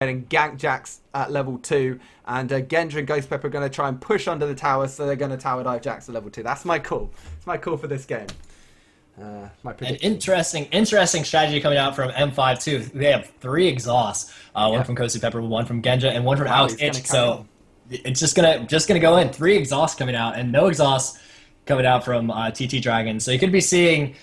and gank Jax at level 2, and Gendra and Ghost Pepper are going to try and push under the tower, so they're going to tower dive Jax at level 2. That's my call. It's my call for this game. My An prediction. interesting strategy coming out from M5 too. They have 3 exhausts, one from Ghost Pepper, one from Genja, and one from Wow, Alex he's going Itch. to carry So on. it's just gonna go in. 3 exhausts coming out, and no exhausts coming out from TT Dragon. So you could be seeing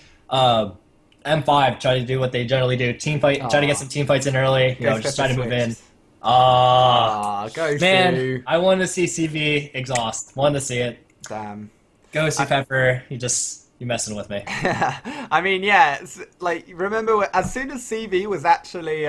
M5 try to do what they generally do: team fight, try to get Aw. some team fights in early. Ghost Just Pepper try to move in. switched. Ah, Go man, Sue. I wanted to see CV exhaust. Wanted to see it. Damn. Ghosty Pepper, you messing with me. I mean, yeah, it's, like, remember as soon as CV was actually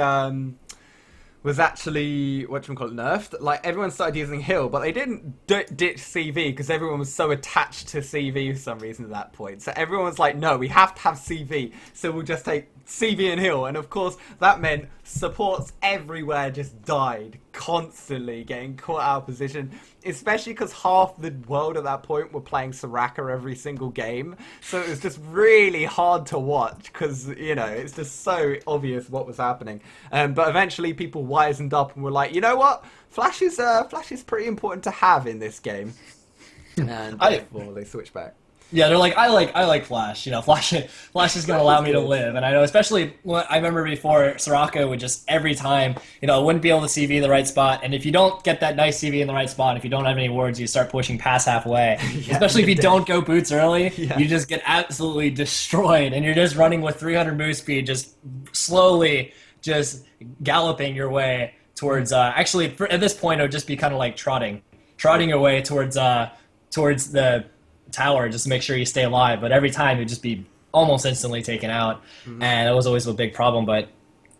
whatchamacallit nerfed, like everyone started using heal, but they didn't ditch CV because everyone was so attached to CV for some reason at that point. So everyone was like, no, we have to have CV, so we'll just take CV and heal. And of course that meant supports everywhere just died constantly, getting caught out of position, especially because half the world at that point were playing Soraka every single game. So it was just really hard to watch because, you know, it's just so obvious what was happening. But eventually people wisened up and were like, you know what, Flash is pretty important to have in this game, and I therefore they switched back. Yeah, they're like, I like Flash. Flash is gonna Flash is allow me to good. live. And I know, especially what I remember before, Soraka would just every time, wouldn't be able to CV in the right spot. And if you don't get that nice CV in the right spot, if you don't have any wards, you start pushing past halfway. Yeah, Especially if you mid don't go boots early, Yeah. you just get absolutely destroyed, and you're just running with 300 move speed, just slowly, just galloping your way towards. Actually, at this point, it would just be kind of like trotting your way towards the tower just to make sure you stay alive. But every time you'd just be almost instantly taken out, and that was always a big problem. But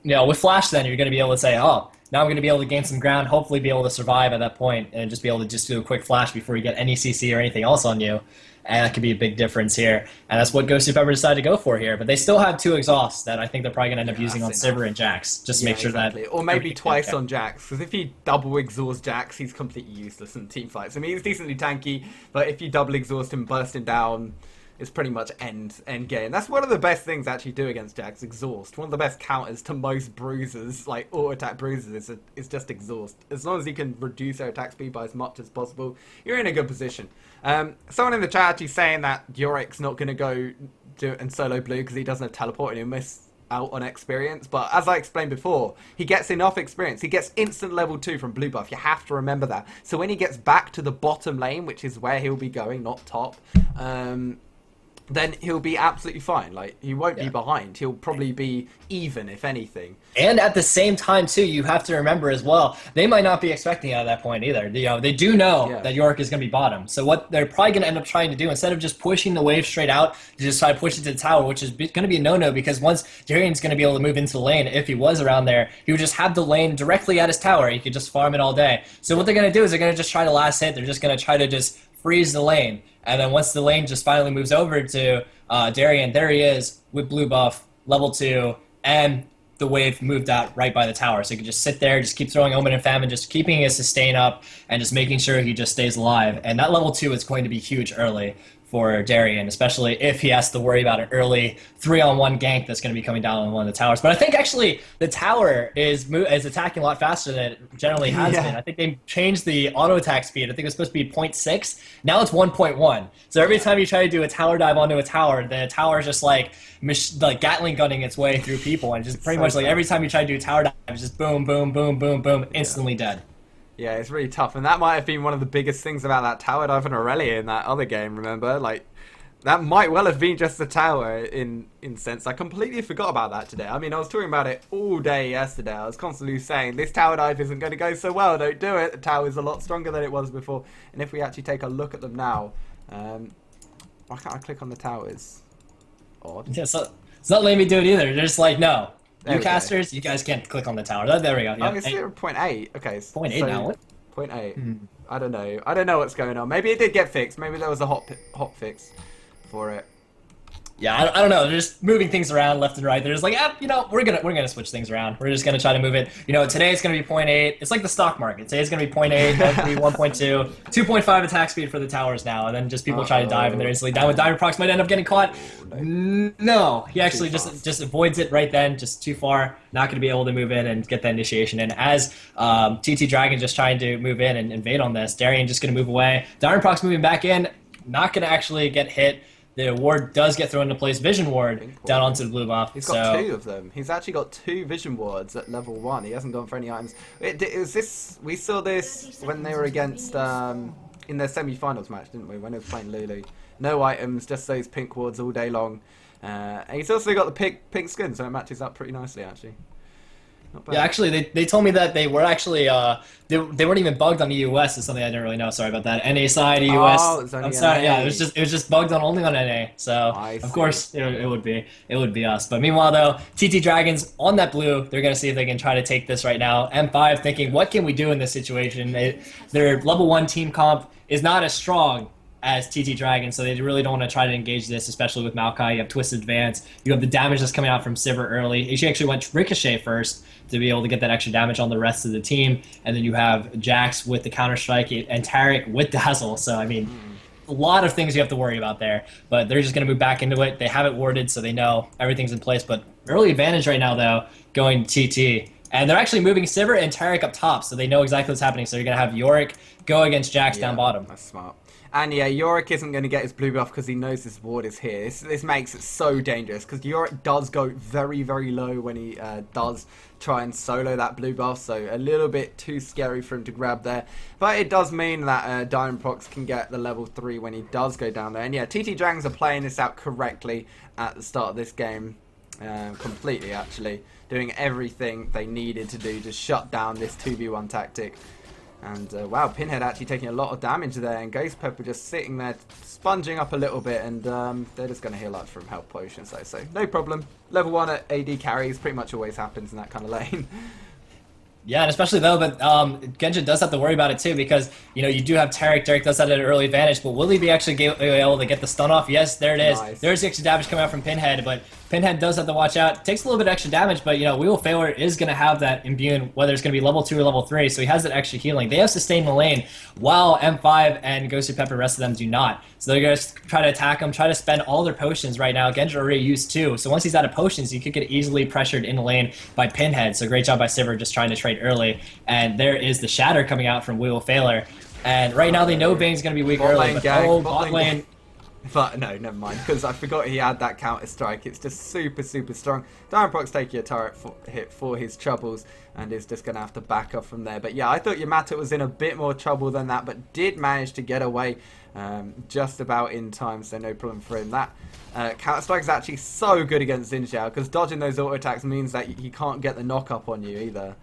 with Flash, then you're going to be able to say, oh, now I'm going to be able to gain some ground, hopefully be able to survive at that point, and just be able to just do a quick flash before you get any CC or anything else on you. And that could be a big difference here. And that's what Ghosty Pepper decided to go for here. But they still have 2 exhausts that I think they're probably going to end up Yeah, using on that's Sivir enough. and Jax, just to Yeah, make sure exactly. that Or maybe everything's twice okay. on Jax, because if you double exhaust Jax, he's completely useless in team fights. I mean, he's decently tanky, but if you double exhaust him, burst him down, it's pretty much end game. That's one of the best things to actually do against Jax, exhaust. One of the best counters to most bruisers, like auto attack bruisers, is just exhaust. As long as you can reduce their attack speed by as much as possible, you're in a good position. Someone in the chat actually saying that Yorik's not going to go do it in solo blue because he doesn't have teleport and he'll miss out on experience. But as I explained before, he gets enough experience. He gets instant level 2 from blue buff. You have to remember that. So when he gets back to the bottom lane, which is where he'll be going, not top, then he'll be absolutely fine. Like, he won't be Yeah. behind. He'll probably be even, if anything. And at the same time, too, you have to remember as well, they might not be expecting it at that point either. They do know Yeah. that York is going to be bottom. So what they're probably going to end up trying to do, instead of just pushing the wave straight out, to just try to push it to the tower, which is going to be a no-no, because once Darian's going to be able to move into the lane, if he was around there, he would just have the lane directly at his tower. He could just farm it all day. So what they're going to do is they're going to just try to last hit. They're just going to try to just freeze the lane. And then once the lane just finally moves over to Darian, there he is with blue buff, level 2, and the wave moved out right by the tower. So he could just sit there, just keep throwing Omen and Famine, just keeping his sustain up, and just making sure he just stays alive. And that level 2 is going to be huge early for Darian, especially if he has to worry about an early 3-on-1 gank that's going to be coming down on one of the towers. But I think actually the tower is attacking a lot faster than it generally has Yeah. been. I think they changed the auto attack speed. I think it was supposed to be 0.6. Now it's 1.1. So every time you try to do a tower dive onto a tower, the tower is just like Gatling gunning its way through people, and just pretty So much like tough. every time you try to do a tower dive, it's just boom, boom, boom, boom, boom, instantly dead. Yeah, it's really tough, and that might have been one of the biggest things about that tower dive on Aurelia in that other game, remember? Like, that might well have been just the tower in sense. I completely forgot about that today. I mean, I was talking about it all day yesterday. I was constantly saying, this tower dive isn't going to go so well, don't do it. The tower is a lot stronger than it was before. And if we actually take a look at them now, why can't I click on the towers? Odd. Yeah, so it's not letting me do it either. They're just like, no. There You we go. casters, you guys can't click on the tower. There we go. Oh, Yeah. it's 0.8. Okay. So 0.8 now. What? 0.8. I don't know. I don't know what's going on. Maybe it did get fixed. Maybe there was a hot fix for it. Yeah, I don't know. They're just moving things around left and right. They're just like, we're gonna switch things around. We're just gonna try to move it. Today it's gonna be point 0.8. It's like the stock market. Today it's gonna be point 0.8, 1.3, 1.2, 2.5 attack speed for the towers now, and then just people try to dive and they're instantly down. With Diamond Prox might end up getting caught. No, he actually just avoids it right then, just too far. Not gonna be able to move in and get that initiation in. As TT Dragon just trying to move in and invade on this, Darien just gonna move away. Diamond Prox moving back in, not gonna actually get hit. The ward does get thrown into place. Vision ward down onto the blue buff. He's got two of them. He's actually got 2 vision wards at level 1. He hasn't gone for any items. We saw this when they were against in their semi-finals match, didn't we? When he was playing Lulu. No items, just those pink wards all day long. And he's also got the pink skin, so it matches up pretty nicely actually. Yeah, actually, they told me that they were actually they weren't even bugged on EUS. Is something I didn't really know. Sorry about that. NA side EUS. Oh, it's only I'm sorry. NA. Yeah, it was just bugged on only on NA. So of course it would be us. But meanwhile though, TT Dragons on that blue. They're gonna see if they can try to take this right now. M5 thinking, what can we do in this situation? Their level 1 team comp is not as strong as TT Dragon, so they really don't want to try to engage this, especially with Maokai. You have Twisted Advance, you have the damage that's coming out from Sivir early. He actually went Ricochet first to be able to get that extra damage on the rest of the team, and then you have Jax with the Counter-Strike and Tarek with Dazzle, so I mean, a lot of things you have to worry about there, but they're just going to move back into it. They have it warded, so they know everything's in place, but early advantage right now, though, going TT. And they're actually moving Sivir and Tarek up top, so they know exactly what's happening, so you're going to have Yorick go against Jax down bottom. That's smart. And yeah, Yorick isn't going to get his blue buff because he knows this ward is here. This makes it so dangerous because Yorick does go very, very low when he does try and solo that blue buff. So a little bit too scary for him to grab there. But it does mean that Diamond Prox can get the level 3 when he does go down there. And yeah, TT Dragons are playing this out correctly at the start of this game. Completely, actually. Doing everything they needed to do to shut down this 2v1 tactic. And wow, Pinhead actually taking a lot of damage there, and Ghost Pepper just sitting there, sponging up a little bit, and they're just going to heal up from health potions though, so no problem. Level 1 at AD carries pretty much always happens in that kind of lane. Yeah, and especially though, but Genja does have to worry about it too, because you do have Tarek. Tarek does have an early advantage, but will he be actually able to get the stun off? Yes, there it is. Nice. There's the extra damage coming out from Pinhead, but Pinhead does have to watch out. Takes a little bit extra damage, but We Will Failure is going to have that imbue, whether it's going to be level 2 or level 3, so he has that extra healing. They have sustained the lane, while M5 and Ghosted Pepper, the rest of them do not. So they're going to try to attack him, try to spend all their potions right now. Genja already used 2, so once he's out of potions, he could get easily pressured in the lane by Pinhead. So great job by Sivir just trying to trade early. And there is the Shatter coming out from We Will Failure. And right now they know Vane's going to be weak early, but bot lane. But no, never mind, because I forgot he had that counter strike. It's just super, super strong. Diamond Prox taking a turret hit for his troubles and is just going to have to back up from there. But yeah, I thought Yamato was in a bit more trouble than that, but did manage to get away just about in time, so no problem for him. That counter strike is actually so good against Xin Zhao, because dodging those auto attacks means that he can't get the knock up on you either.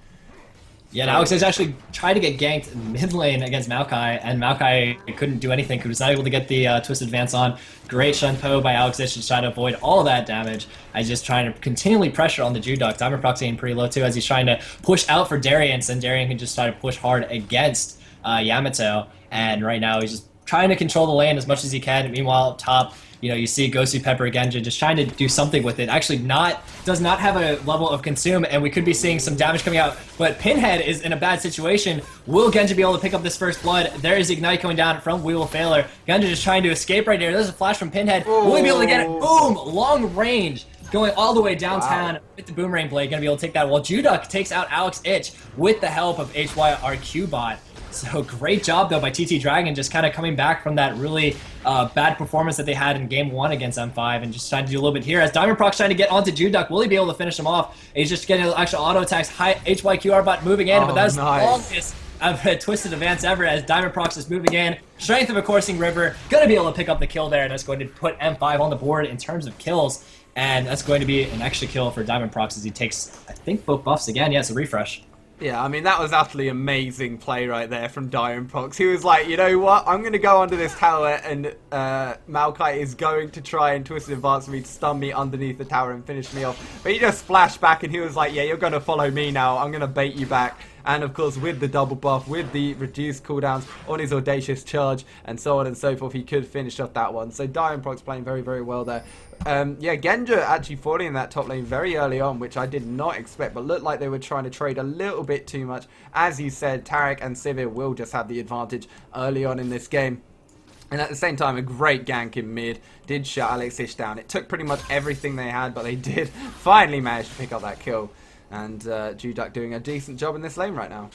Yeah, and Alex has actually tried to get ganked mid lane against Maokai, and Maokai couldn't do anything. He was not able to get the Twisted Advance on. Great Shunpo by Alex to try to avoid all of that damage. As just trying to continually pressure on the Juduck. Diamond Prox getting pretty low too, as he's trying to push out for Darien, and Darien can just try to push hard against Yamato. And right now he's just trying to control the lane as much as he can. Meanwhile, up top, you see Ghosty Pepper Genja just trying to do something with it. Actually, does not have a level of consume, and we could be seeing some damage coming out. But Pinhead is in a bad situation. Will Genja be able to pick up this first blood? There is Ignite coming down from We Will Failure. Genja just trying to escape right there. There's a flash from Pinhead. Will he be able to get it? Boom! Long range. Going all the way downtown with the Boomerang Blade. Gonna be able to take that. While Juduck takes out Alex Ich with the help of HYRQ bot. So great job, though, by TT Dragon, just kind of coming back from that really bad performance that they had in Game 1 against M5 and just trying to do a little bit here. As Diamond Prox trying to get onto Juduck, will he be able to finish him off? He's just getting actual auto attacks. HYQR bot moving in, but that's nice. The longest of a Twisted Advance ever as Diamond Prox is moving in. Strength of a Coursing River, going to be able to pick up the kill there, and that's going to put M5 on the board in terms of kills. And that's going to be an extra kill for Diamond Prox as he takes, I think, both buffs again. Yeah, it's a refresh. Yeah, I mean, that was utterly amazing play right there from Diamond Prox. He was like, you know what, I'm going to go under this tower, and Maokai is going to try and Twisted Advance me to stun me underneath the tower and finish me off. But he just splashed back, and he was like, yeah, you're going to follow me now. I'm going to bait you back. And of course, with the double buff, with the reduced cooldowns on his audacious charge, and so on and so forth, he could finish off that one. So Diamondprox playing very, very well there. Yeah, Genja actually falling in that top lane very early on, which I did not expect, but looked like they were trying to trade a little bit too much. As you said, Taric and Sivir will just have the advantage early on in this game. And at the same time, a great gank in mid did shut Alex Ich down. It took pretty much everything they had, but they did finally manage to pick up that kill. And Juduck doing a decent job in this lane right now.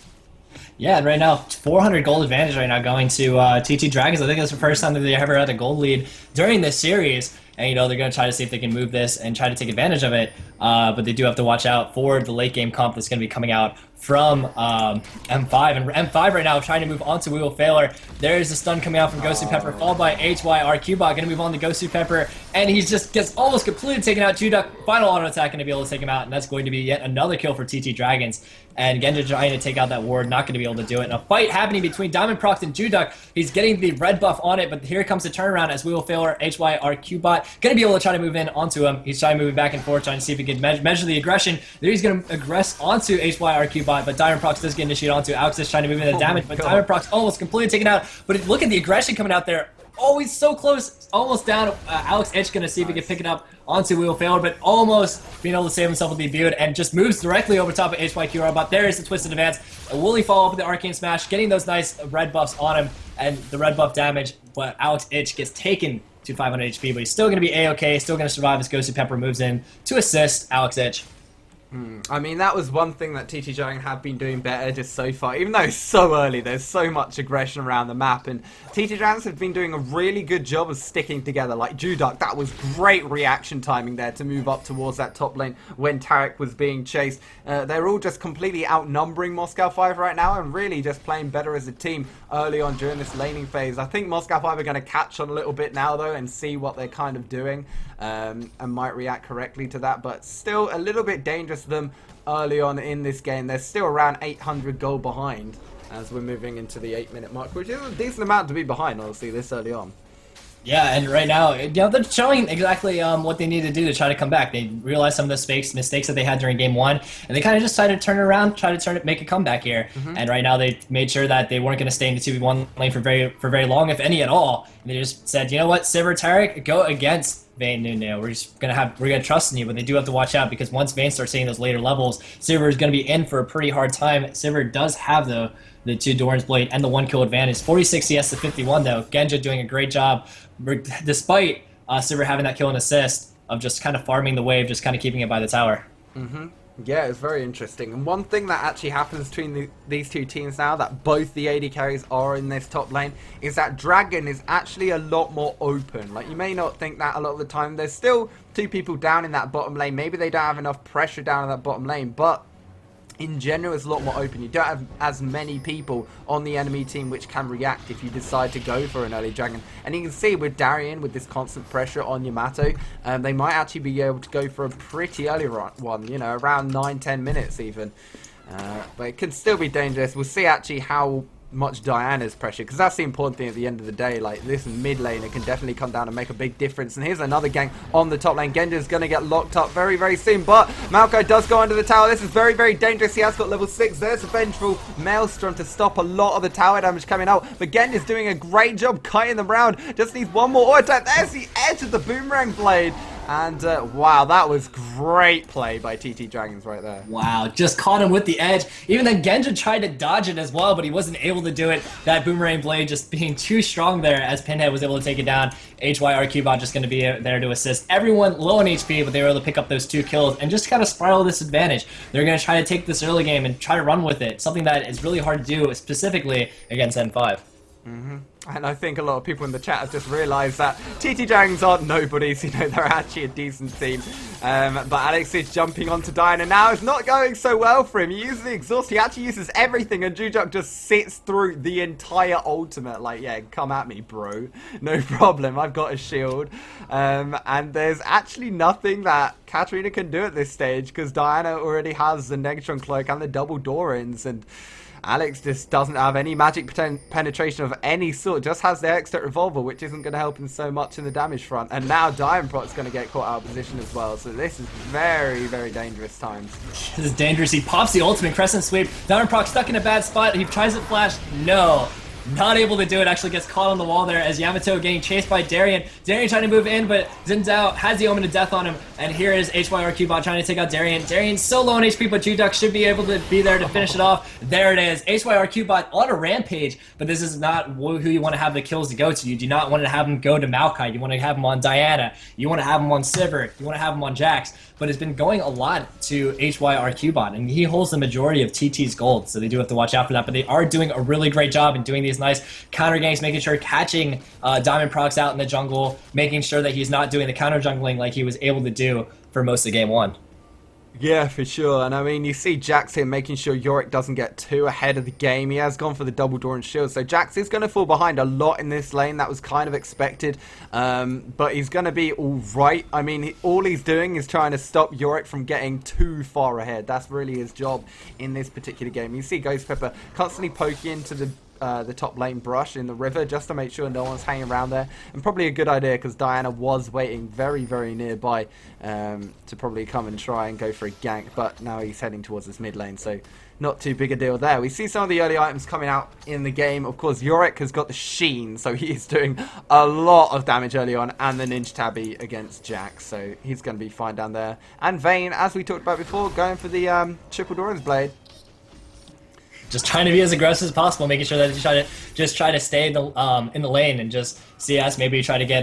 Yeah, and right now, 400 gold advantage right now going to TT Dragons. I think that's the first time that they ever had a gold lead during this series. And, you know, they're going to try to see if they can move this and try to take advantage of it. But they do have to watch out for the late game comp that's going to be coming out from M5. And M5 right now trying to move on to We Will Failure. There's a stun coming out from Gosu Pepper, followed by HYRQ bot. Going to move on to Gosu Pepper. And he just gets almost completely taken out. Juduck, final auto attack, going to be able to take him out. And that's going to be yet another kill for TT Dragons. And Genja trying to take out that ward, not going to be able to do it. And a fight happening between Diamondprox and Juduck. He's getting the red buff on it, but here comes the turnaround as We Will Failure, HYRQ bot. Going to be able to try to move in onto him. He's trying to move back and forth, trying to see if he can measure the aggression. There he's going to aggress onto HYRQ bot, but Diamondprox does get initiated onto. Alex is trying to move in the damage, but Diamondprox almost completely taken out. But look at the aggression coming out there. Oh, he's so close. Almost down. Alex Ich going to see if he can pick it up onto We Will Failure, but almost being able to save himself with the Imbued and just moves directly over top of HYQ robot. There is the Twisted Advance. Will he follow up with the Arcane Smash, getting those nice red buffs on him and the red buff damage, but Alex Ich gets taken to 500 HP, but he's still going to be A-okay, still going to survive as Gosu Pepper moves in to assist Alex Ich. I mean, that was one thing that TT Dragon have been doing better just so far. Even though it's so early, there's so much aggression around the map. And TT Dragons have been doing a really good job of sticking together. Like Juduck, that was great reaction timing there to move up towards that top lane when Taric was being chased. They're all just completely outnumbering Moscow 5 right now and really just playing better as a team early on during this laning phase. I think Moscow 5 are going to catch on a little bit now, though, and see what they're kind of doing and might react correctly to that. But still a little bit dangerous them early on in this game. They're still around 800 gold behind as we're moving into the 8-minute mark, which is a decent amount to be behind, honestly, this early on. Yeah, and right now, you know, they're showing exactly what they need to do to try to come back. They realized some of the mistakes that they had during game one, and they kind of just decided to turn it around, make a comeback here. And right now, they made sure that they weren't going to stay in the 2v1 lane for very long, if any at all. And they just said, you know what, Sivir, Taric, go against Vayne Nuno. We're gonna trust in you, but they do have to watch out because once Vayne starts seeing those later levels, Sivir is gonna be in for a pretty hard time. Sivir does have the 2 Doran's Blade and the 1 kill advantage. 46 CS to 51 though. Genja doing a great job, despite Sivir having that kill and assist of just kind of farming the wave, just kind of keeping it by the tower. Yeah, it's very interesting. And one thing that actually happens between these two teams now, that both the AD carries are in this top lane, is that Dragon is actually a lot more open. Like, you may not think that a lot of the time. There's still 2 people down in that bottom lane. Maybe they don't have enough pressure down in that bottom lane, but in general, it's a lot more open. You don't have as many people on the enemy team which can react if you decide to go for an early dragon. And you can see with Darien, with this constant pressure on Yamato, they might actually be able to go for a pretty early one, you know, around 9-10 minutes even. But it can still be dangerous. We'll see actually how much Diana's pressure, because that's the important thing at the end of the day. Like, this mid laner can definitely come down and make a big difference. And here's another gang on the top lane. Genja's going to get locked up very, very soon, but Malco does go under the tower. This is very, very dangerous. He has got level 6. There's a Vengeful Maelstrom to stop a lot of the tower damage coming out, but Genja's doing a great job cutting them round. Just needs one more auto attack. There's the edge of the Boomerang Blade. And wow, that was great play by TT Dragons right there. Wow, just caught him with the edge. Even then, Genja tried to dodge it as well, but he wasn't able to do it. That Boomerang Blade just being too strong there as Pinhead was able to take it down. HYRQ bot just going to be there to assist. Everyone low on HP, but they were able to pick up those 2 kills and just kind of spiral this advantage. They're going to try to take this early game and try to run with it. Something that is really hard to do, specifically against M5. And I think a lot of people in the chat have just realised that TT Dragons aren't nobodies, you know, they're actually a decent team. But Alex is jumping onto Diana now. It's not going so well for him. He uses the exhaust, he actually uses everything, and Juduck just sits through the entire ultimate. Like, yeah, come at me, bro. No problem, I've got a shield. And there's actually nothing that Katarina can do at this stage, because Diana already has the Negatron Cloak and the double Dorans, and Alex just doesn't have any magic penetration of any sort, just has the extra revolver, which isn't going to help him so much in the damage front. And now Diamondproc's going to get caught out of position as well, so this is very, very dangerous times. This is dangerous. He pops the ultimate crescent sweep. Diamondproc stuck in a bad spot. He tries to flash. No. Not able to do it, actually gets caught on the wall there as Yamato getting chased by Darien. Darien trying to move in, but Xin Zhao has the Omen of Death on him. And here is HYRQ bot trying to take out Darien. Darien's so low on HP, but G-Duck should be able to be there to finish it off. There it is. HYRQ bot on a rampage, but this is not who you want to have the kills to go to. You do not want to have him go to Maokai. You want to have him on Diana. You want to have him on Sivir. You want to have him on Jax. But it's been going a lot to HYRQ bot, and he holds the majority of TT's gold, so they do have to watch out for that. But they are doing a really great job in doing these nice counter ganks, making sure catching Diamondproc out in the jungle, making sure that he's not doing the counter jungling like he was able to do for most of game one. Yeah, for sure. And I mean, you see Jax here making sure Yorick doesn't get too ahead of the game. He has gone for the double door and shield. So Jax is going to fall behind a lot in this lane. That was kind of expected. But he's going to be all right. I mean, all he's doing is trying to stop Yorick from getting too far ahead. That's really his job in this particular game. You see Ghost Pepper constantly poking into the top lane brush in the river just to make sure no one's hanging around there, and probably a good idea because Diana was waiting very, very nearby to probably come and try and go for a gank, but now he's heading towards this mid lane, so not too big a deal there. We see some of the early items coming out in the game. Of course, Yorick has got the Sheen, so he's doing a lot of damage early on, and the Ninja Tabby against Jax, so he's going to be fine down there. And Vayne, as we talked about before, going for the Triple Doran's Blade. Just trying to be as aggressive as possible, making sure that you try to stay in the lane and just CS, maybe try to get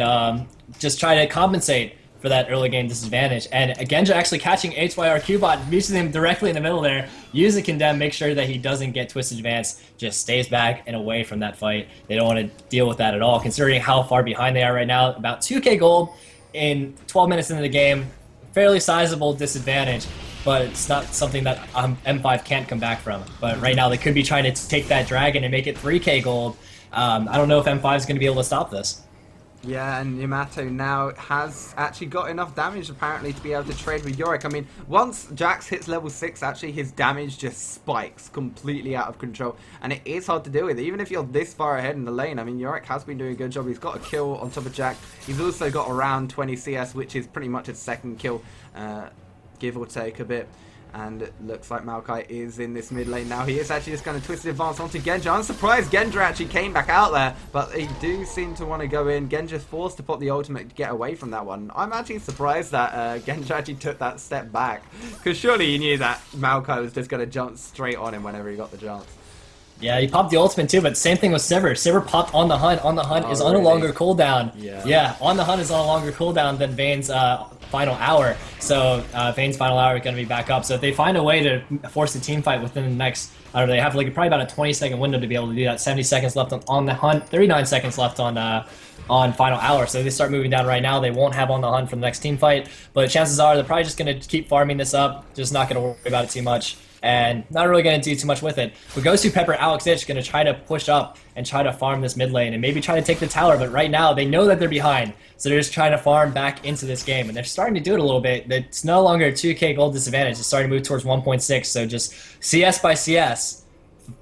just try to compensate for that early game disadvantage. And Genja actually catching HYRQ bot, meeting him directly in the middle there, using Condemn, make sure that he doesn't get Twisted Advance, just stays back and away from that fight. They don't want to deal with that at all, considering how far behind they are right now. About 2k gold in 12 minutes into the game, fairly sizable disadvantage. But it's not something that M5 can't come back from. But right now they could be trying to take that dragon and make it 3k gold. I don't know if M5 is going to be able to stop this. Yeah, and Yamato now has actually got enough damage apparently to be able to trade with Yorick. I mean, once Jax hits level 6, actually his damage just spikes completely out of control. And it is hard to deal with, even if you're this far ahead in the lane. I mean, Yorick has been doing a good job. He's got a kill on top of Jax. He's also got around 20 CS, which is pretty much his second kill. Give or take a bit, and it looks like Maokai is in this mid lane now. He is actually just going to twist the advance onto Genja. I'm surprised Genja actually came back out there, but they do seem to want to go in. Genja's forced to pop the ultimate to get away from that one. I'm actually surprised that Genja actually took that step back, because surely he knew that Maokai was just going to jump straight on him whenever he got the chance. Yeah, he popped the ultimate too, but same thing with Sivir. Sivir popped on the hunt. On the hunt is on a longer cooldown. Yeah, on the hunt is on a longer cooldown than Vayne's final hour. So Vayne's final hour is going to be back up. So if they find a way to force a team fight within the next, I don't know, they have like probably about a 20-second window to be able to do that. 70 seconds left on the hunt, 39 seconds left on final hour. So if they start moving down right now, they won't have on the hunt for the next team fight. But chances are they're probably just going to keep farming this up, just not going to worry about it too much. And not really going to do too much with it. But Gosu Pepper, Alex Ich going to try to push up and try to farm this mid lane and maybe try to take the tower. But right now, they know that they're behind. So they're just trying to farm back into this game. And they're starting to do it a little bit. It's no longer a 2k gold disadvantage. It's starting to move towards 1.6. So just CS by CS,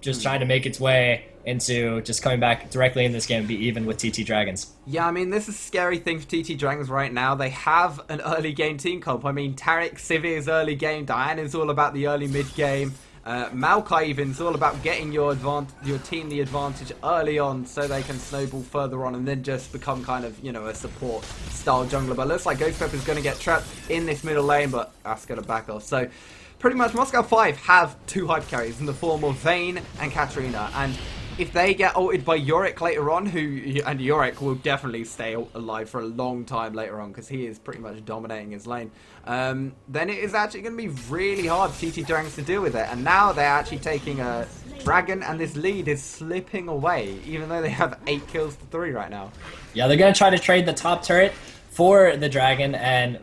just trying to make its way into just coming back directly in this game and be even with TT Dragons. Yeah, I mean, this is a scary thing for TT Dragons right now. They have an early game team comp. I mean, Taric, Sivir's early game. Diana's all about the early mid game. Maokai even is all about getting your team the advantage early on so they can snowball further on and then just become kind of, you know, a support style jungler. But it looks like Ghost Pepper's going to get trapped in this middle lane, but that's going to back off. So pretty much Moscow 5 have two hype carries in the form of Vayne and Katarina, and if they get ulted by Yorick later on, and Yorick will definitely stay alive for a long time later on because he is pretty much dominating his lane, then it is actually going to be really hard for TT Dragons to deal with it. And now they're actually taking a dragon, and this lead is slipping away, even though they have 8 kills to 3 right now. Yeah, they're going to try to trade the top turret for the dragon, and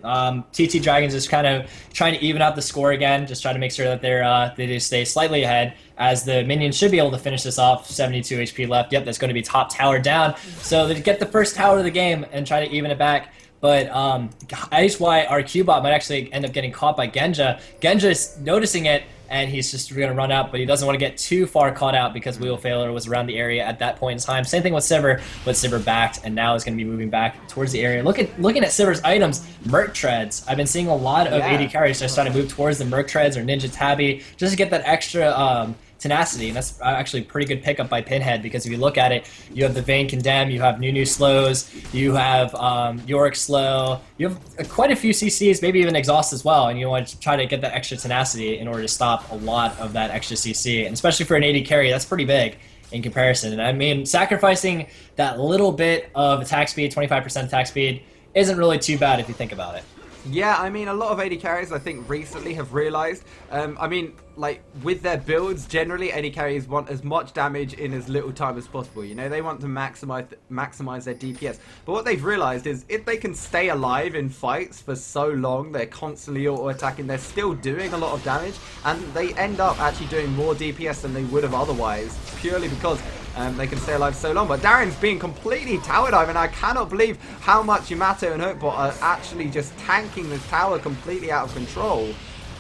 TT Dragons is kind of trying to even out the score again, just trying to make sure that they just stay slightly ahead, as the minions should be able to finish this off. 72 HP left. Yep, that's going to be top tower down. So they get the first tower of the game and try to even it back. But HYRQ bot might actually end up getting caught by Genja. Genja is noticing it and he's just going to run out, but he doesn't want to get too far caught out because Wheel Failure was around the area at that point in time. Same thing with Sivir, but Sivir backed, and now is going to be moving back towards the area. Looking at Sivir's items, Merc Treads. I've been seeing a lot of AD carries just trying to move towards the Merc Treads or Ninja Tabby just to get that extra tenacity, and that's actually a pretty good pickup by Pinhead, because if you look at it, you have the Vayne Condemn, you have Nunu slows, you have Yorick slow, you have quite a few CCs, maybe even exhaust as well, and you want to try to get that extra tenacity in order to stop a lot of that extra CC, and especially for an AD carry, that's pretty big in comparison. And I mean, sacrificing that little bit of attack speed, 25% attack speed, isn't really too bad if you think about it. Yeah, I mean, a lot of AD carries, I think, recently have realized, I mean, like, with their builds, generally, AD carries want as much damage in as little time as possible, you know? They want to maximize their DPS. But what they've realized is, if they can stay alive in fights for so long, they're constantly auto-attacking, they're still doing a lot of damage, and they end up actually doing more DPS than they would have otherwise, purely because they can stay alive so long. But Darren's being completely tower diving. I cannot believe how much Yamato and Hookbot are actually just tanking this tower completely out of control.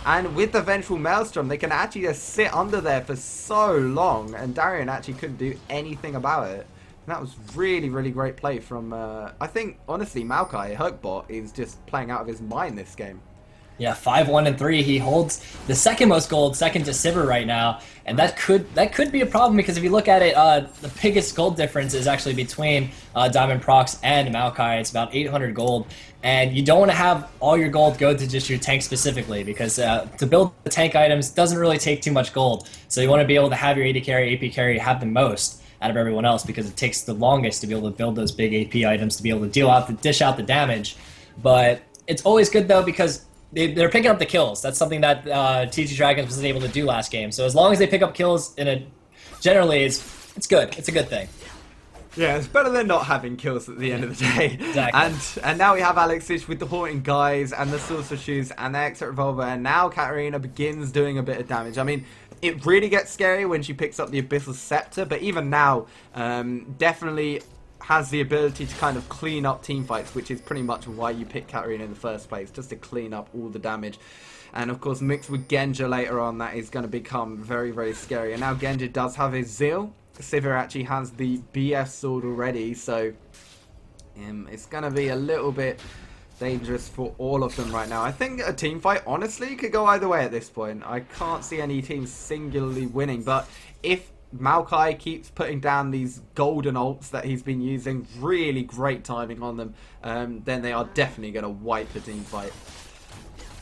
And with the Vengeful Maelstrom, they can actually just sit under there for so long, and Darren actually couldn't do anything about it. And that was really, really great play from, I think, honestly, Maokai. Hookbot is just playing out of his mind this game. Yeah, 5-1-3. He holds the second most gold, second to Sivir right now, and that could be a problem, because if you look at it, the biggest gold difference is actually between Diamond Prox and Maokai. It's about 800 gold, and you don't want to have all your gold go to just your tank specifically, because to build the tank items doesn't really take too much gold. So you want to be able to have your AD carry, AP carry have the most out of everyone else, because it takes the longest to be able to build those big AP items, to be able to dish out the damage. But it's always good though, because they're picking up the kills. That's something that TT Dragons wasn't able to do last game. So as long as they pick up kills, generally it's good. It's a good thing. Yeah, it's better than not having kills at the end of the day. Exactly. And now we have Alexis with the Haunting Guys and the Sorcerer Shoes and the Exit Revolver, and now Katarina begins doing a bit of damage. I mean, it really gets scary when she picks up the Abyssal Scepter, but even now, definitely has the ability to kind of clean up teamfights, which is pretty much why you pick Katarina in the first place, just to clean up all the damage. And of course, mixed with Genja later on, that is going to become very, very scary. And now Genja does have his Zeal. Sivir actually has the BF sword already, so it's going to be a little bit dangerous for all of them right now. I think a team fight, honestly, could go either way at this point. I can't see any team singularly winning, but if Maokai keeps putting down these golden ults that he's been using, really great timing on them, then they are definitely going to wipe the team fight.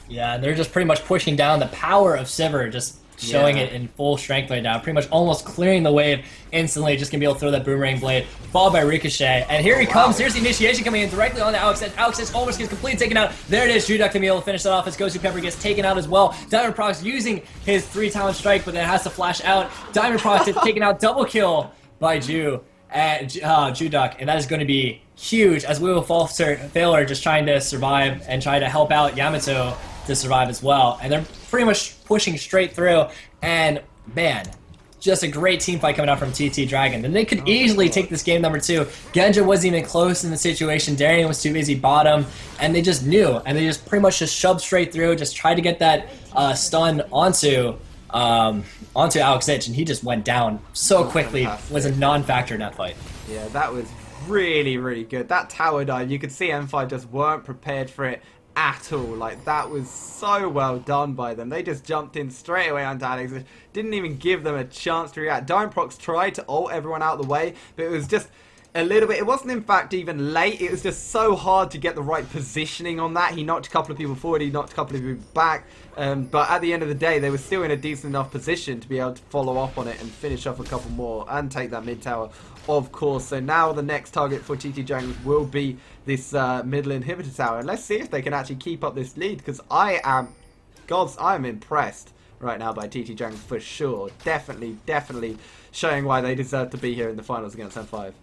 Yeah, and they're just pretty much pushing down the power of Sivir, just showing it in full strength right now, pretty much almost clearing the wave instantly, just gonna be able to throw that boomerang blade, followed by Ricochet, and here he comes. Here's the initiation coming in directly on the Alex Edge. Alex Edge almost gets completely taken out. There it is. Juduck to be able to finish that off as Gosu Pepper gets taken out as well. Diamond Prox using his 3-talent strike, but then has to flash out. Diamond Prox gets taken out, double kill by Juduck, and that is going to be huge, as we will Failure just trying to survive and try to help out Yamato to survive as well. And they're pretty much pushing straight through, and man, just a great team fight coming out from TT Dragon. And they could easily take this game number 2. Genja wasn't even close in the situation. Darian was too busy bottom, and they just knew, and they just pretty much just shoved straight through, just tried to get that stun onto Alex Itch, and he just went down so quickly. Was a non-factor in that fight. Yeah, that was really, really good. That tower dive, you could see M5 just weren't prepared for it at all. Like, that was so well done by them. They just jumped in straight away onto Alex. Didn't even give them a chance to react. Diamond Prox tried to ult everyone out of the way, but it was just a little bit. It wasn't in fact even late. It was just so hard to get the right positioning on that. He knocked a couple of people forward, he knocked a couple of people back, but at the end of the day, they were still in a decent enough position to be able to follow up on it and finish off a couple more and take that mid tower, of course. So now the next target for TT Dragons will be this middle inhibitor tower, and let's see if they can actually keep up this lead, because I am impressed right now by TT Dragons for sure. Definitely showing why they deserve to be here in the finals against M5.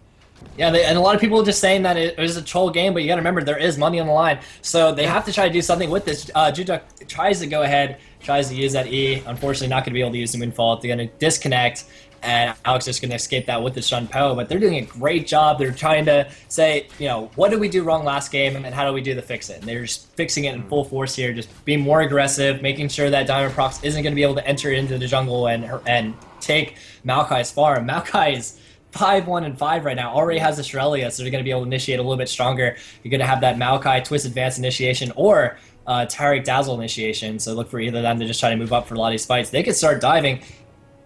Yeah, and a lot of people are just saying that it was a troll game, but you got to remember there is money on the line, so they have to try to do something with this. Juduck tries to go ahead, tries to use that E. Unfortunately, not going to be able to use the Windfall. They're going to disconnect, and Alex is going to escape that with the Shun Po. But they're doing a great job. They're trying to say, what did we do wrong last game, and how do we do the fix it? And they're just fixing it in full force here, just being more aggressive, making sure that Diamond Prox isn't going to be able to enter into the jungle and take Maokai's farm. Maokai is 5-1-5 right now. Already has Australia, so they're going to be able to initiate a little bit stronger. You're going to have that Maokai Twist Advance initiation or Taric Dazzle initiation. So look for either of them to just try to move up for a lot of these fights. They could start diving,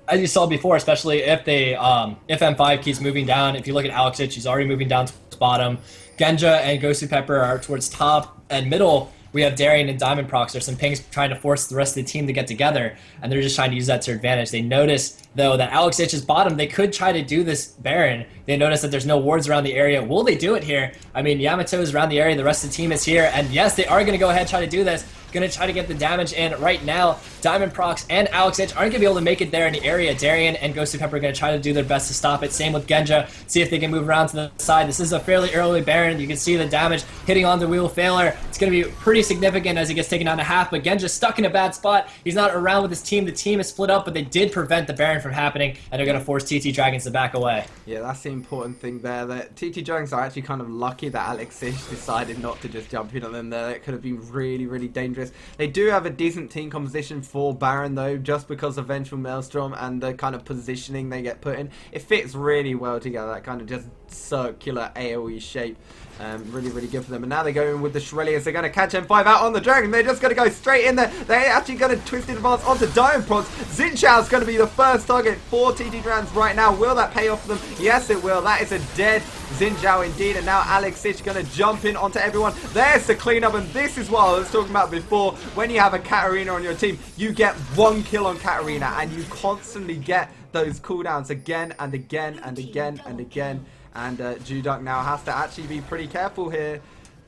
as you saw before, especially if if M5 keeps moving down. If you look at Alex Ich, he's already moving down towards bottom. Genja and Gosu Pepper are towards top, and middle we have Darien and Diamond Prox. There's some pings trying to force the rest of the team to get together, and they're just trying to use that to their advantage. They notice, though, that Alex Ich is bottom. They could try to do this Baron. They notice that there's no wards around the area. Will they do it here? I mean, Yamato is around the area. The rest of the team is here, and yes, they are going to go ahead and try to do this. Going to try to get the damage in right now. Diamond Prox and Alex Ich aren't going to be able to make it there in the area. Darien and Ghosted Pepper are going to try to do their best to stop it. Same with Genja. See if they can move around to the side. This is a fairly early Baron. You can see the damage hitting on the Wheel Failure. It's going to be pretty significant as he gets taken down to half, but Genja's stuck in a bad spot. He's not around with his team. The team is split up, but they did prevent the Baron from happening, and they're going to force TT Dragons to back away. Yeah, that's the important thing there. That TT Dragons are actually kind of lucky that Alex Ich decided not to just jump in on them there. It could have been really, really dangerous. They do have a decent team composition for Baron, though, just because of Vengeful Maelstrom and the kind of positioning they get put in. It fits really well together, that kind of just circular AoE shape. Really, really good for them. And now they go in with the Shurelias. They're going to catch M5 out on the Dragon. They're just going to go straight in there. They're actually going to twist in advance onto Diamond Prox. Xin Chao's going to be the first target for TT Dragons right now. Will that pay off for them? Yes, it will. That is a dead Xin Chao indeed. And now Alex Ich going to jump in onto everyone. There's the cleanup. And this is what I was talking about before. When you have a Katarina on your team, you get one kill on Katarina. And you constantly get those cooldowns again and again and again and again. And Juduk now has to actually be pretty careful here.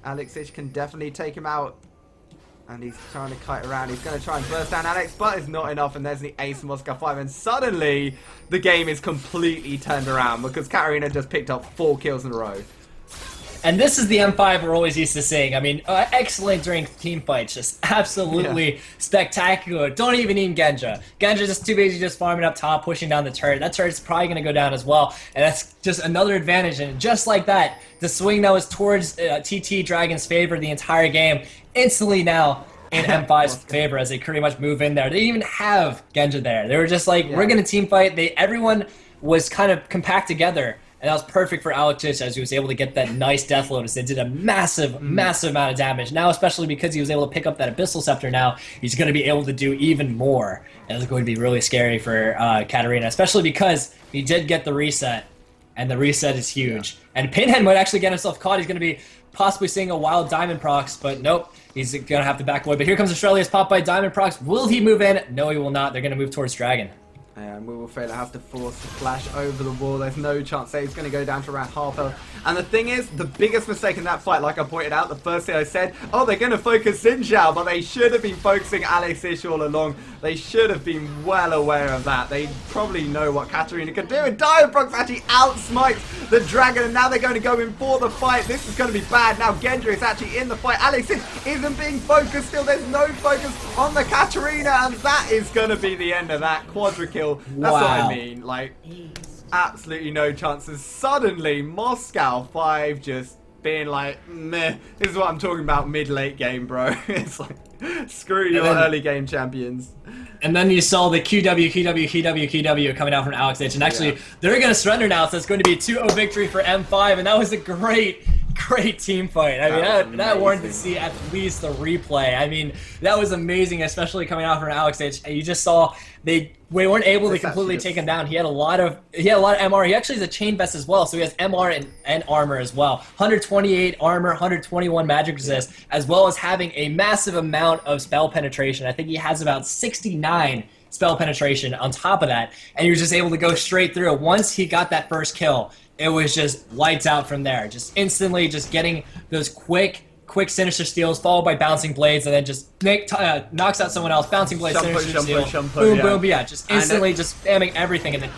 Alex Ich can definitely take him out. And he's trying to kite around. He's going to try and burst down Alex, but it's not enough. And there's the ace Moscow 5. And suddenly, the game is completely turned around because Katarina just picked up 4 kills in a row. And this is the M5 we're always used to seeing. I mean, excellent during team fights, just absolutely spectacular. Don't even need Genja. Genja just too busy just farming up top, pushing down the turret. That turret's probably going to go down as well, and that's just another advantage. And just like that, the swing that was towards TT Dragon's favor the entire game, instantly now in M5's favor as they pretty much move in there. They didn't even have Genja there. They were just like, we're going to team fight. Everyone was kind of compact together. And that was perfect for Alex Ich as he was able to get that nice Death Lotus. It did a massive, massive amount of damage. Now, especially because he was able to pick up that Abyssal Scepter now, he's going to be able to do even more. And it's going to be really scary for Katarina, especially because he did get the reset. And the reset is huge. And Pinhead might actually get himself caught. He's going to be possibly seeing a wild Diamond Prox, but nope. He's going to have to back away. But here comes Australia's pop by Diamond Prox. Will he move in? No, he will not. They're going to move towards Dragon. And Will Failure has to force the flash over the wall. There's no chance that he's going to go down to around half health. And the thing is, the biggest mistake in that fight, like I pointed out, the first thing I said, oh, they're going to focus Xin Chao, but they should have been focusing Alex Ich all along. They should have been well aware of that. They probably know what Katarina can do. And Diamond Prox actually outsmites the Dragon, and now they're going to go in for the fight. This is going to be bad. Now Genja is actually in the fight. Alex Ich isn't being focused still. There's no focus on the Katarina, and that is going to be the end of that quadra kill. That's what I mean. Like, absolutely no chances. Suddenly, Moscow 5 just being like, meh. This is what I'm talking about mid-late game, bro. It's like, screw your early game champions. And then you saw the QW coming out from Alex Ich. And actually, they're going to surrender now, so it's going to be a 2-0 victory for M5. And that was a great team fight. I mean, that warranted to see at least the replay. I mean, that was amazing, especially coming out from Alex Ich. You just saw they weren't able to completely take him down. He had a lot of MR. He actually has a chain vest as well, so he has MR and armor as well. 128 armor, 121 magic resist, as well as having a massive amount of spell penetration. I think he has about 69 spell penetration on top of that, and he was just able to go straight through. Once he got that first kill, it was just lights out from there. Just instantly just getting those quick Sinister Steals followed by Bouncing Blades, and then just knocks out someone else. Bouncing Blades, Sinister Steal, boom, boom, just instantly just spamming everything, and then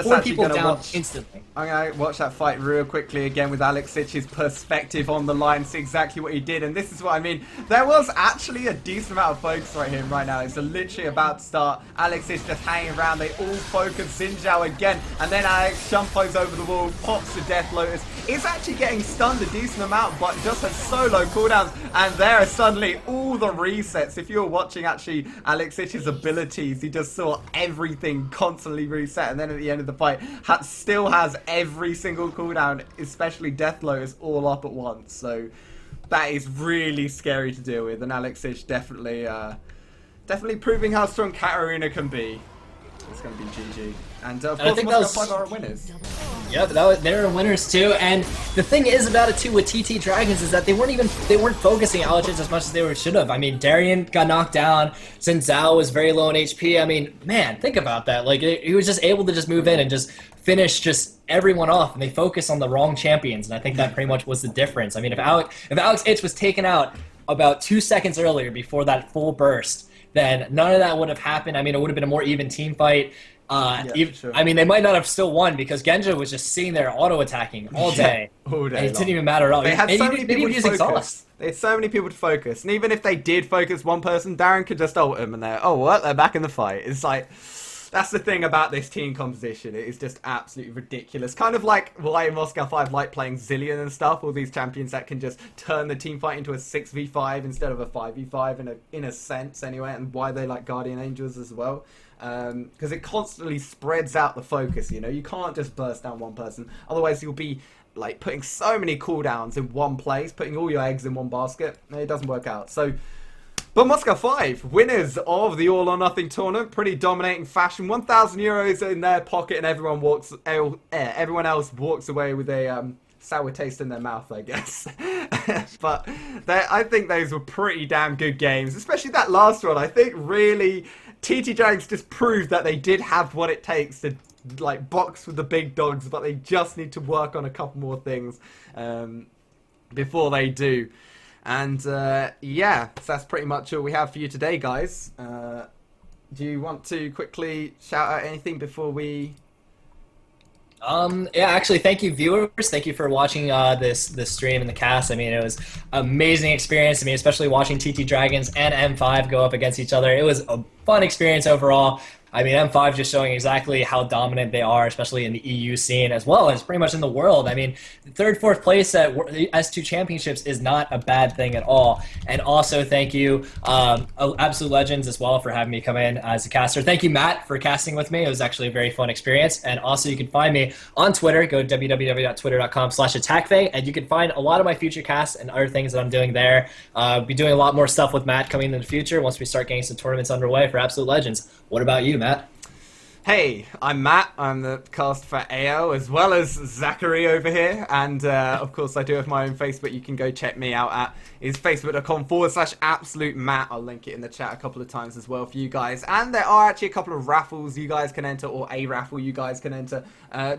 four people down instantly. I'm going to watch that fight real quickly again with Alexich's perspective on the line, see exactly what he did. And this is what I mean. There was actually a decent amount of focus right here right now. It's literally about to start. Alexich just hanging around. They all focus Xin Zhao again. And then Alex shumpos over the wall, pops the Death Lotus. Is actually getting stunned a decent amount, but just has solo cooldowns. And there are suddenly all the resets. If you were watching actually Alexich's abilities, he just saw everything constantly reset. And then at the end of the fight, still has every single cooldown, especially Death Lotus, all up at once. So that is really scary to deal with. And Alexich definitely proving how strong Katarina can be. It's going to be GG. And of course, Moscow 5 are winners. Yep, they're winners too. And the thing is about it too with TT Dragons is that they weren't focusing Alexic as much as they should have. I mean, Darien got knocked down. Xin Zhao was very low in HP. I mean, man, think about that. Like, he was just able to just move in and just finish just everyone off, and they focus on the wrong champions. And I think that pretty much was the difference. I mean, if Alex Ich was taken out about 2 seconds earlier before that full burst, then none of that would have happened. I mean, it would have been a more even team fight. Sure. I mean, they might not have still won because Genja was just sitting there auto-attacking all day. All day and it didn't even matter at all. They had so many people to focus. Exhaust. They had so many people to focus. And even if they did focus one person, Darren could just ult him and they're back in the fight. It's like, that's the thing about this team composition. It is just absolutely ridiculous. Kind of like why Moscow 5 like playing Zillion and stuff. All these champions that can just turn the team fight into a 6v5 instead of a 5v5 in a sense anyway. And why they like Guardian Angels as well. Because it constantly spreads out the focus, you know. You can't just burst down one person. Otherwise, you'll be like putting so many cooldowns in one place, putting all your eggs in one basket. It doesn't work out. So, but Moscow 5, winners of the All or Nothing tournament, pretty dominating fashion. 1,000 euros in their pocket, and everyone else walks away with a sour taste in their mouth, I guess. But I think those were pretty damn good games, especially that last one. I think really TT Dragons just proved that they did have what it takes to like box with the big dogs, but they just need to work on a couple more things before they do. And yeah, so that's pretty much all we have for you today, guys. Do you want to quickly shout out anything before we... Yeah, actually, thank you, viewers. Thank you for watching this stream and the cast. I mean, it was an amazing experience. I mean, especially watching TT Dragons and M5 go up against each other. It was a fun experience overall. I mean, M5 just showing exactly how dominant they are, especially in the EU scene, as well as pretty much in the world. I mean, third, fourth place at S2 Championships is not a bad thing at all. And also, thank you, Absolute Legends as well, for having me come in as a caster. Thank you, Matt, for casting with me. It was actually a very fun experience. And also, you can find me on Twitter. Go to www.twitter.com/attackfae, and you can find a lot of my future casts and other things that I'm doing there. I'll be doing a lot more stuff with Matt coming in the future once we start getting some tournaments underway for Absolute Legends. What about you, Matt? Hey, I'm Matt. I'm the cast for AO as well as Zachary over here. And of course, I do have my own Facebook. You can go check me out at is facebook.com/absolute-matt. I'll link it in the chat a couple of times as well for you guys. And there are actually a couple of raffles you guys can enter, or a raffle you guys can enter,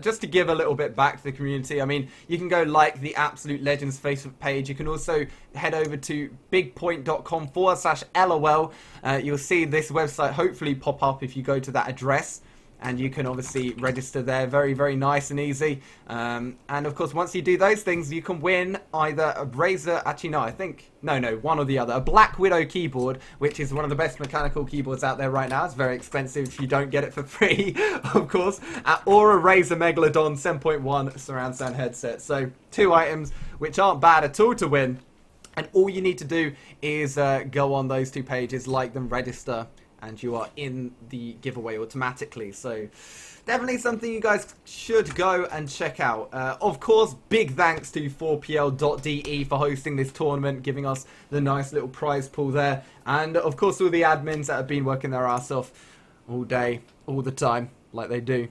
just to give a little bit back to the community. I mean, you can go like the Absolute Legends Facebook page. You can also head over to bigpoint.com/LOL. You'll see this website hopefully pop up if you go to that address. And you can obviously register there. Very, very nice and easy. And of course, once you do those things, you can win either a Razer, actually no, I think, no, one or the other. A Black Widow keyboard, which is one of the best mechanical keyboards out there right now. It's very expensive if you don't get it for free, of course. Or a Razer Megalodon 7.1 surround sound headset. So 2 items, which aren't bad at all to win. And all you need to do is go on those 2 pages, like them, register, and you are in the giveaway automatically. So definitely something you guys should go and check out. Of course, big thanks to 4pl.de for hosting this tournament, giving us the nice little prize pool there. And of course, all the admins that have been working their ass off all day, all the time, like they do.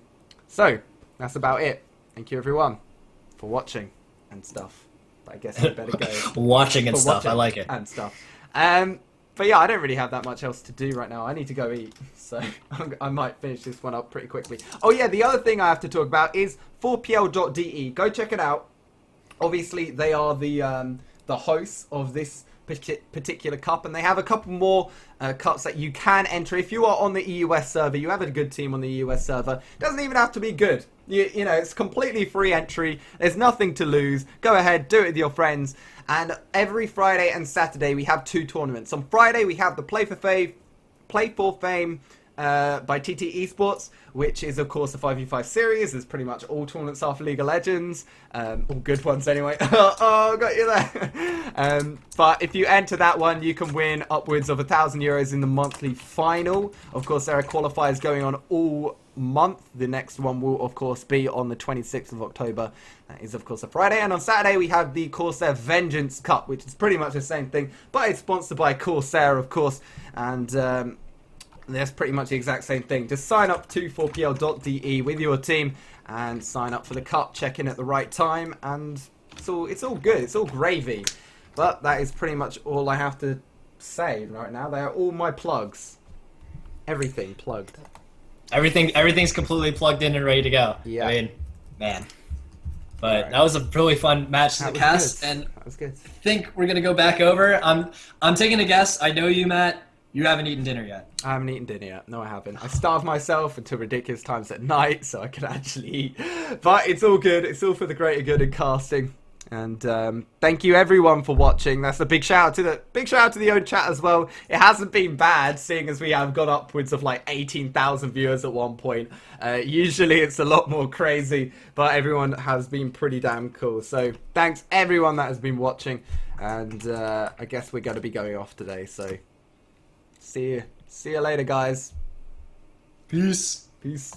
So that's about it. Thank you everyone for watching and stuff. But I guess we better go. Watching and stuff, I like it. And stuff. But yeah, I don't really have that much else to do right now. I need to go eat, so I might finish this one up pretty quickly. Oh yeah, the other thing I have to talk about is 4pl.de. Go check it out. Obviously, they are the hosts of this particular cup, and they have a couple more cups that you can enter. If you are on the EUS server, you have a good team on the EUS server. Doesn't even have to be good. You know, it's completely free entry. There's nothing to lose. Go ahead, do it with your friends. And every Friday and Saturday we have 2 tournaments. On Friday we have the Play for Fame by TT Esports, which is of course the 5v5 series. There's pretty much all tournaments after League of Legends, all good ones anyway. Oh, got you there. But if you enter that one, you can win upwards of €1,000 in the monthly final. Of course, there are qualifiers going on all month. The next one will of course be on the 26th of October. That is of course a Friday. And on Saturday we have the Corsair Vengeance Cup, which is pretty much the same thing, but it's sponsored by Corsair, of course. And that's pretty much the exact same thing. Just sign up to 4pl.de with your team and sign up for the cup, check in at the right time, and it's all good. It's all gravy. But that is pretty much all I have to say right now. They are all my plugs. Everything plugged. Everything's completely plugged in and ready to go. Yeah. I mean, man. But that was a really fun match to the cast, and that was good. I think we're gonna go back over. I'm taking a guess. I know you, Matt. You haven't eaten dinner yet. I haven't eaten dinner yet. No, I haven't. I starved myself until ridiculous times at night so I could actually eat. But it's all good. It's all for the greater good in casting. And thank you everyone for watching. That's a big shout out to the own chat as well. It hasn't been bad, seeing as we have got upwards of like 18,000 viewers at one point. Usually it's a lot more crazy, but everyone has been pretty damn cool. So thanks everyone that has been watching, and I guess we're going to be going off today. So see you later, guys. Peace. Peace.